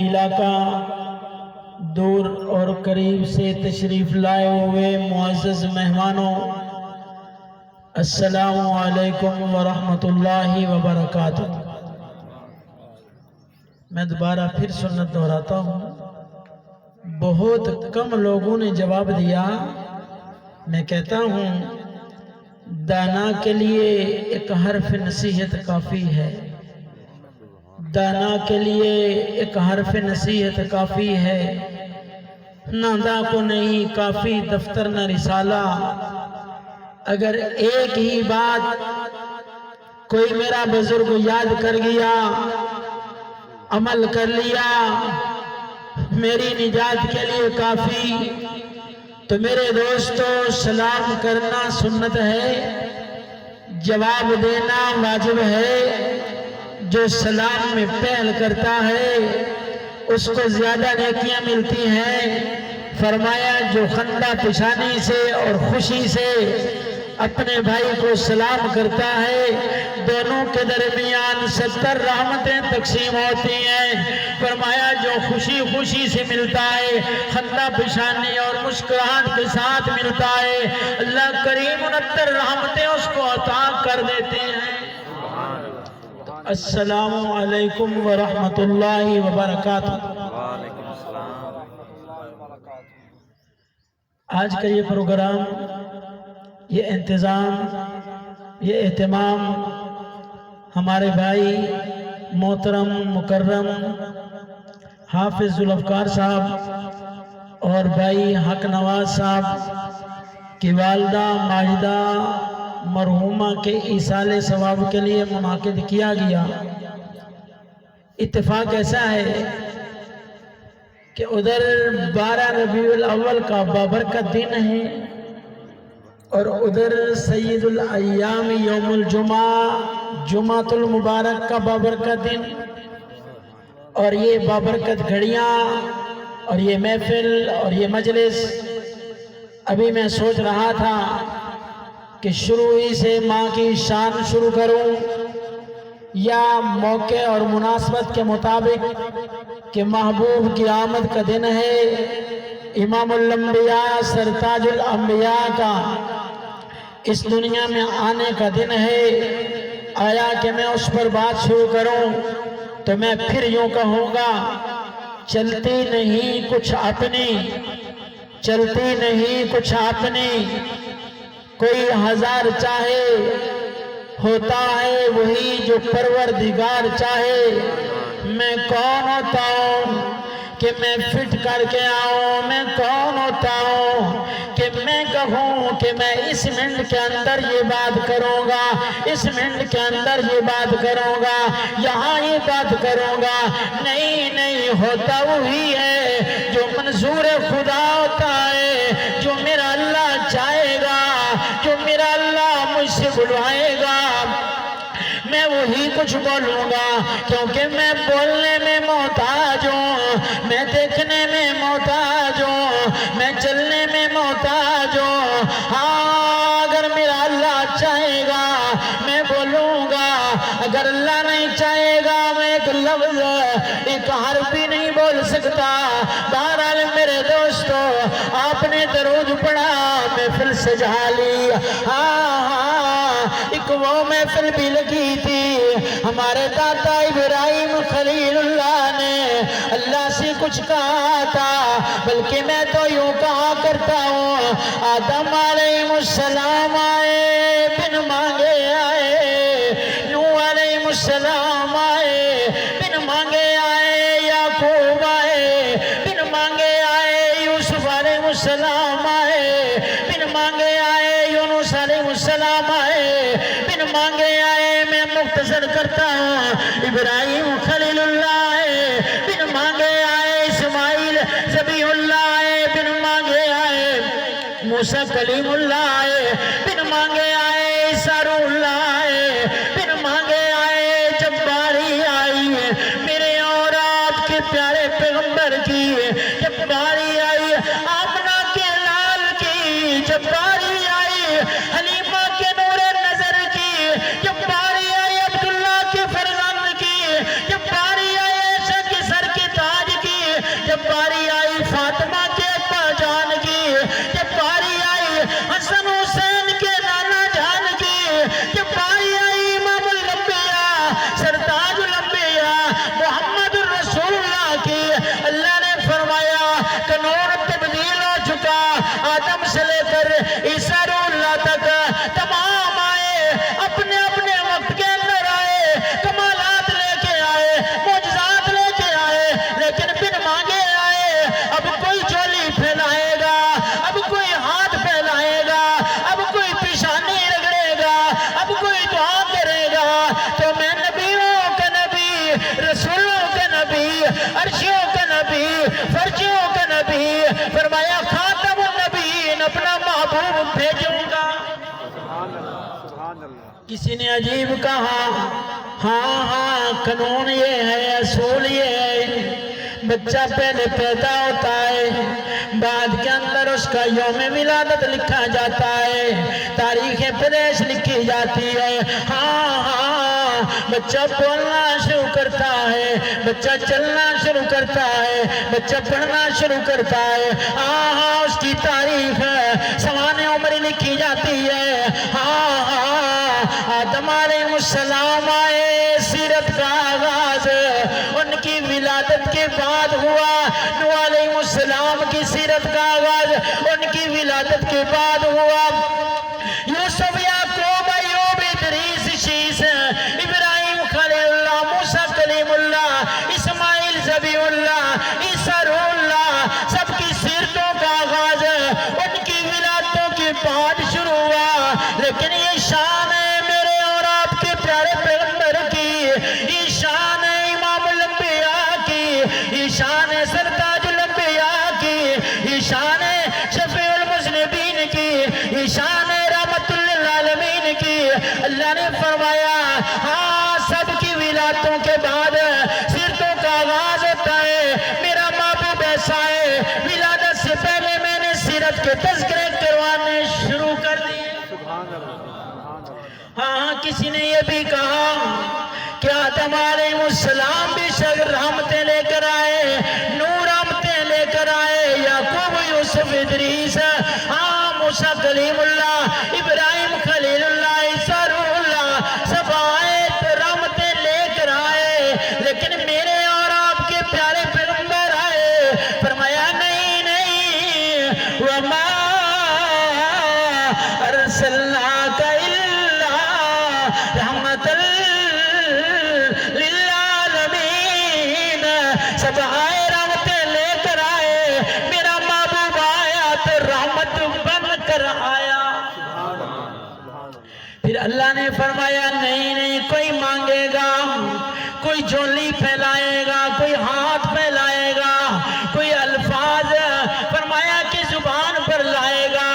علاقہ دور اور قریب سے تشریف لائے ہوئے معزز مہمانوں، السلام علیکم ورحمۃ اللہ وبرکاتہ۔ میں دوبارہ پھر سنت دہراتا ہوں، بہت کم لوگوں نے جواب دیا۔ میں کہتا ہوں دانا کے لیے ایک حرف نصیحت کافی ہے، دانا کے لیے ایک حرف نصیحت کافی ہے، نادا کو نہیں کافی دفتر نہ رسالہ۔ اگر ایک ہی بات کوئی میرا بزرگ یاد کر گیا، عمل کر لیا، میری نجات کے لیے کافی۔ تو میرے دوستو، سلام کرنا سنت ہے، جواب دینا واجب ہے۔ جو سلام میں پہل کرتا ہے اس کو زیادہ نیکیاں ملتی ہیں۔ فرمایا جو خندہ پیشانی سے اور خوشی سے اپنے بھائی کو سلام کرتا ہے، دونوں کے درمیان 70 رحمتیں تقسیم ہوتی ہیں۔ فرمایا جو خوشی خوشی سے ملتا ہے، خندہ پیشانی اور مسکراہٹ کے ساتھ ملتا ہے، اللہ کریم 69 رحمتیں اس کو عطا کر دیتے ہیں۔ السلام علیکم ورحمۃ اللہ وبرکاتہ۔ آج کا یہ پروگرام، یہ انتظام، یہ اہتمام ہمارے بھائی محترم مکرم حافظ ذوالفقار صاحب اور بھائی حق نواز صاحب کی والدہ ماجدہ مرحومہ کے ایصال ثواب کے لیے منعقد کیا گیا۔ اتفاق ایسا ہے کہ ادھر 12 ربیع الاول کا بابرکت دن ہے اور ادھر سید الایام یوم الجمعہ جمعۃ المبارک کا بابرکت دن، اور یہ بابرکت گھڑیاں اور یہ محفل اور یہ مجلس۔ ابھی میں سوچ رہا تھا کہ شروع ہی سے ماں کی شان شروع کروں یا موقع اور مناسبت کے مطابق کہ محبوب کی آمد کا دن ہے، امام الانبیاء سرتاج الانبیاء کا اس دنیا میں آنے کا دن ہے، آیا کہ میں اس پر بات شروع کروں تو میں پھر یوں کہوں گا، چلتی نہیں کچھ اپنی، چلتی نہیں کچھ اپنی، کوئی ہزار چاہے ہوتا ہے وہی جو پروردگار چاہے۔ میں کون ہوتا ہوں کہ میں فٹ کر کے آؤں، میں کون ہوتا ہوں کہ میں کہوں کہ میں اس منٹ کے اندر یہ بات کروں گا، اس منٹ کے اندر یہ بات کروں گا، یہاں یہ بات کروں گا۔ نہیں نہیں، ہوتا وہی ہے جو منظور خدا ہوتا ہے، جو میرا اللہ چاہے گا، جو میرا اللہ مجھ سے بلوائے گا، میں وہی کچھ بولوں گا، کیونکہ میں بولنے میں محتاج ہوں، میں دیکھنے میں محتاج ہوں، میں چلنے میں محتاج ہوں۔ ہاں، اگر میرا اللہ چاہے گا میں بولوں گا، اگر اللہ نہیں چاہے گا میں ایک لفظ ایک حرف بھی نہیں بول سکتا۔ بہرحال میرے دوستو، آپ نے درود پڑھا، محفل سجا لی۔ ایک وہ محفل بھی لگی تھی، ہمارے دادا ابراہیم خلیل اللہ نے اللہ سے کچھ کہا تھا، بلکہ میں تو یوں کہا کرتا ہوں، آدم علیہ السلام آئے بن مانگے آئے، نوح علیہ السلام آئے بن مانگے آئے، یعقوب آئے بن مانگے آئے، یوسف علیہ السلام آئے بن مانگے آئے، یونس علیہ السلام آئے بن مانگے آئے۔ میں مختصر کرتا ہوں، ابراہیم خلیل اللہ آئے بن مانگے آئے، اسماعیل ذبیح اللہ آئے بن مانگے آئے، موسیٰ کلیم اللہ آئے بن مانگے آئے، عیسیٰ روح اللہ آئے بن مانگے آئے۔ جب باری آئی میرے اور آپ کے پیارے پیغمبر کی، جب باری آئی آمنہ کے لال کی، جب باری آئی حلیمہ کے نور نظر کی، جب باری آئی عبداللہ کے فرزند کی، جب باری آئی عائشہ کے سر کے تاج کسی نے عجیب کہا ہاں ہاں قانون یہ ہے اصول یہ ہے بچہ پہلے پیدا ہوتا ہے بعد کے اندر اس کا یوم ولادت لکھا جاتا ہے تاریخ پیدائش لکھی جاتی ہے ہاں ہاں بچہ بولنا شروع کرتا ہے بچہ چلنا شروع کرتا ہے بچہ پڑھنا شروع کرتا ہے ہاں ہاں اس کی تاریخ سوانح عمر لکھی جاتی ہے ہاں ہاں آدم علیہ السلام آئے سیرت کا آغاز ان کی ولادت کے بعد ہوا نوح علیہ السلام کی سیرت کا آغاز ان کی ولادت کے بعد ہوا یوسف یعقوب ایوب ادریس شیس ابراہیم خلیل اللہ موسیٰ کلیم اللہ اسماعیل ذبیح اللہ عیسیٰ روح اللہ سب کی سیرتوں کا آغاز ان کی ولادتوں کے بعد شروع ہوا لیکن یہ شان ہے میرے اور آپ کے پیارے پیغمبر کی یہ شان ہے امام الانبیاء کی یہ شان ہے سرتاج الانبیاء کی یہ شان ہے شفیع المذنبین کی یہ شان ہے رحمت للعالمین کی اللہ نے فرمایا ہاں سب کی ولادتوں کے بعد سیرتوں کا آغاز ہوتا ہے میرا محبوب ایسا ہے ولادت سے پہلے میں نے سیرت کے تذکرے کروانے شروع کر دیے ہاں کسی نے یہ بھی کہا کہ آدم علیہ السلام بھی شک رحمتیں لے کر آئے نور رحمتیں لے کر آئے یعقوب یوسف ادریس ہاں موسیٰ کلیم اللہ ابراہیم خلیل اللہ عیسیٰ روح اللہ سب آئے تو رحمتیں لے کر آئے لیکن میرے اور آپ کے پیارے پیغمبر آئے فرمایا نہیں نہیں وما ارسلناک الا رحمت للعالمین سب آئے رحمتیں لے کر آئے میرا محبوب آیا تو رحمت بن کر آیا پھر اللہ نے فرمایا نہیں نہیں کوئی مانگے گا کوئی جھولی پھیلائے گا کوئی ہاتھ پھیلائے گا کوئی الفاظ فرمایا کہ زبان پر لائے گا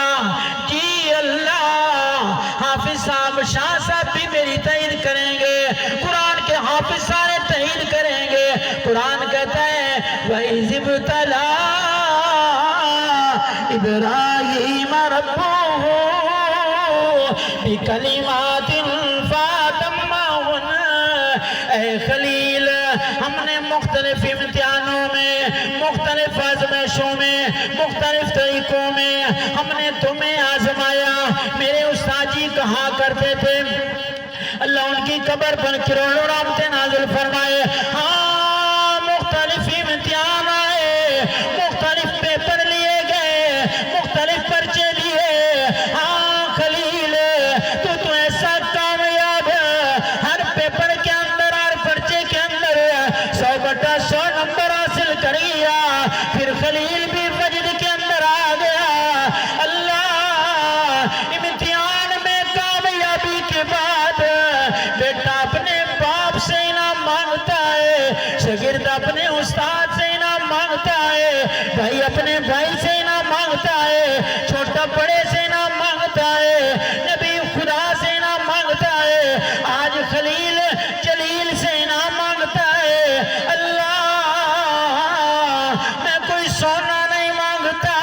جی اللہ حافظ صاحب شاہ صاحب بھی میری تائید کریں گے قرآن کے حافظ سارے تائید کریں گے قرآن کہتا ہے وَإِذِ ابْتَلَىٰ إِبْرَاهِيمَ رَبُّهُ بِكَلِمَاتٍ فَأَتَمَّهُنَّ اے خلیل ہم نے مختلف امتحانوں میں مختلف آزمائشوں میں مختلف طریقوں میں ہم نے تمہیں آزمایا میرے استاد جی کہا کرتے تھے اللہ ان کی قبر پر کروڑوں رحمتیں نازل فرمائے ہاں مختلف امتحان آئے مختلف پیپر لیے گئے مختلف پرچے لیے ہاں خلیل تو ایسا کامیاب ہر پیپر کے اندر ہر پرچے کے اندر 100/100 نمبر حاصل کر گیا پھر خلیل بھی وجد کے اندر آ گیا اللہ امتحان میں کامیابی کے بعد بیٹا اپنے باپ سے انعام مانگتا ہے شاگرد اپنے استاد سے انعام مانگتا ہے بھائی اپنے بھائی سے انعام مانگتا ہے چھوٹا بڑے سے انعام مانگتا ہے نبی خدا سے انعام مانگتا ہے آج خلیل جلیل سے انعام مانگتا ہے اللہ میں کوئی سونا نہیں مانگتا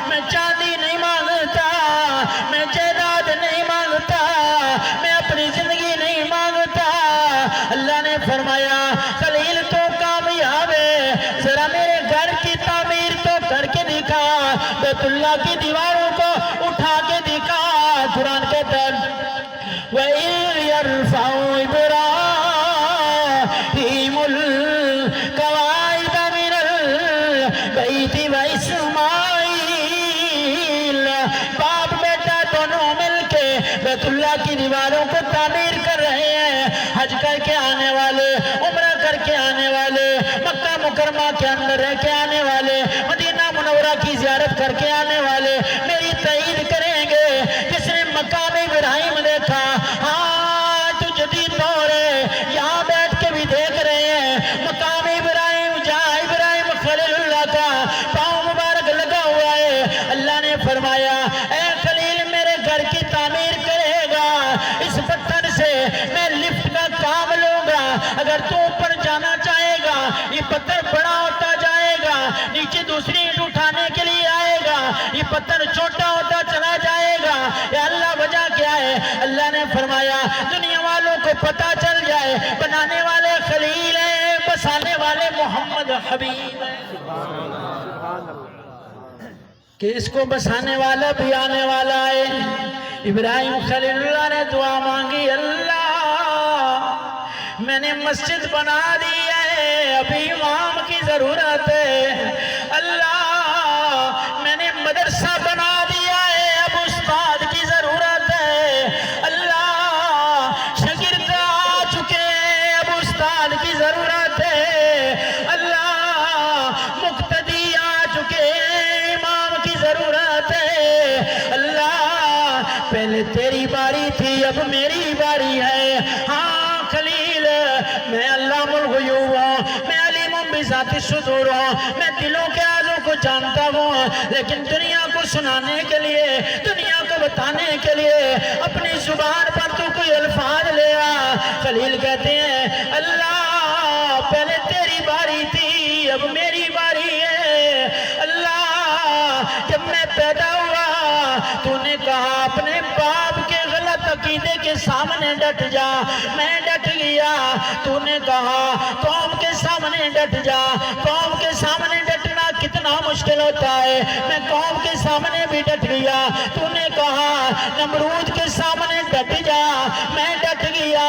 میں چاندی نہیں مانگتا میں جائیداد نہیں مانگتا میں اپنی زندگی نہیں مانگتا اللہ نے فرمایا خلیل تو کامیاب ہے ذرا میرے گھر کی تعمیر تو کر کے دکھا بیت اللہ کی دیواروں کو اٹھا کے دکھا قرآن کہتا ہے وَإِذْ يَرْفَعُ إِبْرَاهِيمُ الْقَوَاعِدَ مِنَ الْبَيْتِ وَإِسْمَاعِيلَ باپ بیٹا دونوں مل کے بیت اللہ کی دیواروں کو تعمیر کر رہے ہیں حج کر کے آنے والے عمرہ کر کے آنے والے مکہ مکرمہ کے اندر رہ کے آنے والے مدینہ منورہ کی زیارت کر کے آنے والے میری تائید کریں گے جس نے مقام ابراہیم دیکھا ہاں تو جدید دور ہے یہاں بیٹھ کے بھی دیکھ رہے ہیں مقام ابراہیم جہاں ابراہیم خلیل اللہ کا پاؤں مبارک لگا ہوا ہے اللہ نے فرمایا اے خلیل میرے گھر کی تعمیر کرے گا اس پتھر پتھر چھوٹا ہوتا چلا جائے گا. یا اللہ وجہ کیا ہے؟ اللہ نے فرمایا دنیا والوں کو پتہ چل جائے بنانے والے خلیل ہیں، بسانے والے محمد حبیب ہیں، کہ اس کو بسانے والا بھی آنے والا ہے. ابراہیم خلیل اللہ نے دعا مانگی، اللہ میں نے مسجد بنا دی ہے، ابھی امام کی ضرورت ہے. اللہ میں نے مدرسہ بنا دیا ہے، اب استاد کی ضرورت ہے. اللہ شاگرد آ چکے ہیں، اب استاد کی ضرورت ہے. اللہ مقتدی آ چکے ہیں، امام کی ضرورت ہے. اللہ پہلے تیری باری تھی، اب میری باری ہے. ہاں خلیل میں علام الغیوب ہوں، میں علیم بذات الصدور ہوں، میں دلوں کے آزوں کو جانتا ہوں، لیکن دنیا کو سنانے کے لیے، دنیا کو بتانے کے لیے اپنی زبان پر تو کوئی الفاظ لے آ. خلیل کہتے ہیں اللہ پہلے تیری باری تھی، اب میری باری ہے. اللہ جب میں پیدا ہوا تو نے کہا اپنے باپ کے غلط عقیدے کے سامنے ڈٹ جا، میں ڈٹ گیا. تو نے کہا قوم کے سامنے ڈٹ جا. قوم کے سامنے ڈٹنا کتنا مشکل ہوتا ہے، میں قوم کے سامنے بھی ڈٹ گیا. تو نے کہا نمرود کے سامنے ڈٹ جا، میں ڈٹ گیا.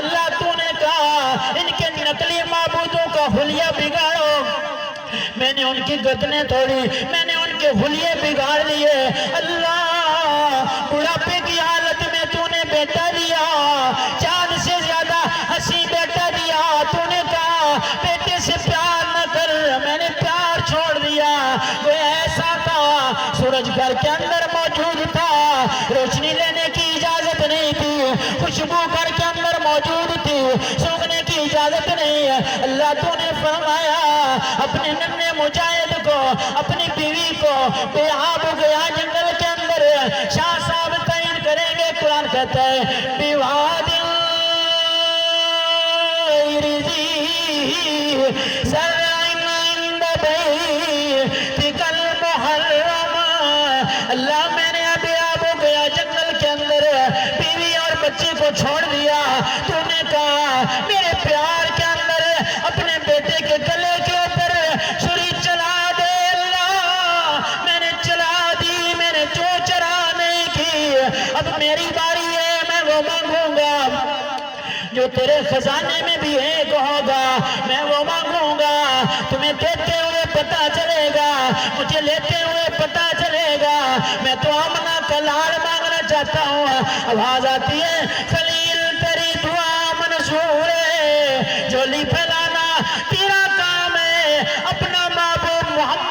اللہ تو نے کہا ان کے نقلی معبودوں کا حلیہ بگاڑو، میں نے ان کی گردنیں توڑی، میں نے ان کے حلیے بگاڑ لیے. اللہ بڑھاپے کی حالت میں تو نے بیٹا دیا، چاند سے زیادہ حسین بیٹا دیا. تو نے کہا بیٹے سے پیار نہ کر، میں نے پیار چھوڑ دیا. وہ ایسا تھا سورج گھر کے اندر موجود تھا، روشنی لینے کی اجازت نہیں تھی، خوشبو گھر کے اندر موجود تھی، سونگنے کی اجازت نہیں ہے. اللہ تو نے فرمایا اپنے ننھے مجاہد کو، اپنی بیوی کو بے آب ہو گیا جنگل کے اندر. شاہ صاحب تعین کریں گے، قرآن کہتا ہے بیواد اللہ میں نے ابھی آب ہو گیا جنگل کے اندر، بیوی اور بچے کو چھوڑ دیا. تو نے کہا میرے پیار کے اندر اپنے بیٹے کے گلے کے اوپر چھری چلا دے. اللہ میں نے چلا دی، میں نے جو چرا نہیں کی، اب میری باری ہے، میں وہ مانگوں گا جو تیرے خزانے میں بھی ایک ہوگا، میں وہ مانگوں گا. تمہیں دیتے ہوئے پتہ چلے گا، مجھے لیتے ہوئے پتہ چلے گا. میں تو آمنہ کا لاڑ مانگنا چاہتا ہوں. آواز آتی ہے خلیل تیری دعا منظور ہے، جھولی پھیلانا تیرا کام ہے، اپنا محبوب محمد